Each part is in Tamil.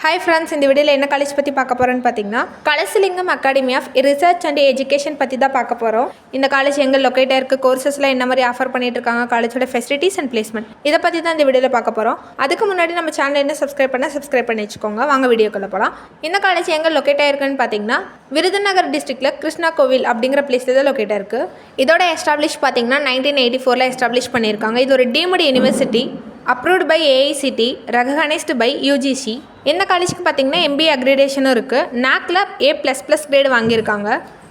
ஹாய் ஃப்ரெண்ட்ஸ், இந்த வீடியோவில் என்ன காலேஜ் பற்றி பார்க்க போகிறோன்னு பார்த்தீங்கன்னா Kalasalingam academy of research and education பற்றி தான் பார்க்க போகிறோம். இந்த காலேஜ் எங்கே லொக்கேட்டாக இருக்குது, கோர்சஸ்லாம் என்ன மாதிரி ஆஃபர் பண்ணிட்டு இருக்காங்க, காலேஜோட ஃபெசிலிட்டிஸ் அண்ட் பிளேஸ்மெண்ட் இதை பற்றி தான் இந்த வீடியோவில் பார்க்க போகிறோம். அதுக்கு முன்னாடி நம்ம சேனல் என்ன சப்ஸ்கிரைப் பண்ணி வச்சுக்கோங்க. வாங்க வீடியோக்குள்ள போகலாம். இந்த காலேஜ் எங்கே லொக்கேட்டாக இருக்குன்னு பார்த்தீங்கன்னா விருதுநகர் டிஸ்ட்ரிக்டில் கிருஷ்ணா கோவில் அப்படிங்கிற பிளேஸில் தான் லொக்கேட்டாக இருக்குது. இதோட எஸ்டாப்ளிஷ் பார்த்தீங்கன்னா 1984 எஸ்டாப்ளிஷ் பண்ணியிருக்காங்க. இது ஒரு deemed university, approved by AICT, recognised by UGC. இந்த காலேஜுக்கு பார்த்தீங்கன்னா MBA அக்ரிடேஷனும் இருக்குது. NACல A++ கிரேடு வாங்கியிருக்காங்க.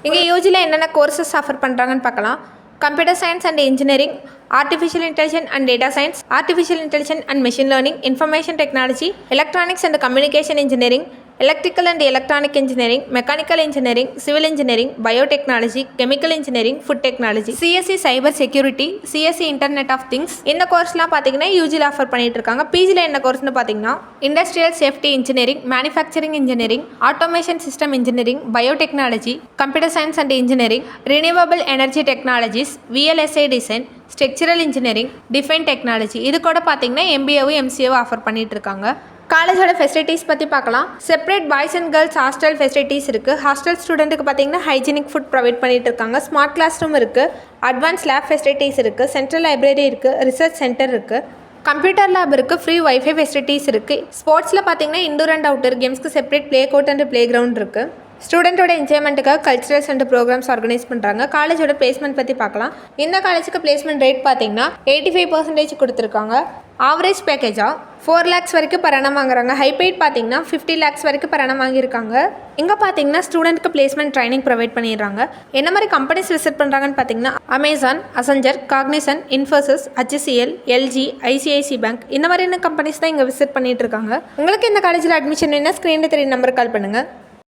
இங்கே யூஜியில் என்னென்ன கோர்சஸ் ஆஃபர் பண்ணுறாங்கன்னு பார்க்கலாம். Computer science and engineering, artificial intelligence and data science, artificial intelligence and machine learning, information technology, electronics and communication engineering, electrical and electronic engineering, mechanical engineering, civil engineering, biotechnology, chemical engineering, food technology, CSE cyber security, CSE internet of things. இந்த கோர்ஸ்லாம் பார்த்தீங்கன்னா யூஜியில் ஆஃபர் பண்ணிட்டு இருக்காங்க. பிஜியில் என்ன கோர்ஸ்னு பார்த்தீங்கன்னா industrial safety engineering, manufacturing engineering, automation system engineering, biotechnology, computer science and engineering, renewable energy technologies, VLSI design, structural engineering, define technology. இது கூட பார்த்தீங்கன்னா MBAவும் MCAவும் ஆஃபர் பண்ணிட்டு இருக்காங்க. காலேஜோட ஃபெசிலிட்டிஸ் பற்றி பார்க்கலாம். Separate boys and girls hostel facilities இருக்குது. ஹாஸ்டல் ஸ்டூடெண்ட்டுக்கு பார்த்தீங்கன்னா ஹைஜீனிக் ஃபுட் ப்ரொவைட் பண்ணிட்டு இருக்காங்க. ஸ்மார்ட் கிளாஸ் ரூம் இருக்குது. அட்வான்ஸ் லேப் ஃபெசிலிட்டிஸ் இருக்குது. சென்ட்ரல் லைப்ரரி இருக்குது. ரிசர்ச் சென்டர் இருக்குது. கம்ப்யூட்டர் லேப் இருக்குது. ஃப்ரீ வைஃபை ஃபெசிலிட்டிஸ் இருக்குது. ஸ்போர்ட்ஸில் பார்த்தீங்கன்னா இண்டோர் அண்ட் அவுட்டர் கேம்ஸ்க்கு separate play court and play ground இருக்குது. ஸ்டூடெண்ட்டோட என்ஜாய்மெண்ட்டுக்காக கல்ச்சுரல்ஸ் அண்ட் ப்ரோக்ராம்ஸ் ஆர்கனைஸ் பண்ணுறாங்க. காலேஜோட பிளேஸ்மெண்ட் பற்றி பார்க்கலாம். இந்த காலேஜுக்கு பிளேஸ்மெண்ட் ரேட் பார்த்தீங்கன்னா 85% கொடுத்துருக்காங்க. ஆவரேஜ் பேக்கேஜாக 4 lakhs வரைக்கும் per annum வாங்குறாங்க. ஹைபெய்ட் பார்த்தீங்கன்னா 50 lakhs வரைக்கும் per annum வாங்கியிருக்காங்க. இங்கே பார்த்தீங்கன்னா ஸ்டூடெண்ட்க்கு பிளேஸ்மெண்ட் ட்ரைனிங் ப்ரொவைட் பண்ணிடுறாங்க. என்ன மாதிரி கம்பெனிஸ் விசிட் பண்ணுறாங்கன்னு பார்த்தீங்கன்னா Amazon, Accenture, Cognizant, Infosys, HCL, LG, ICICI bank இந்த மாதிரியான கம்பெனிஸ் தான் இங்கே விசிட் பண்ணிட்டு இருக்காங்க. உங்களுக்கு இந்த காலேஜில் அட்மிஷன் வேணும்னா ஸ்க்ரீனில் தெரியும் நம்பருக்கு கால் பண்ணுங்கள்.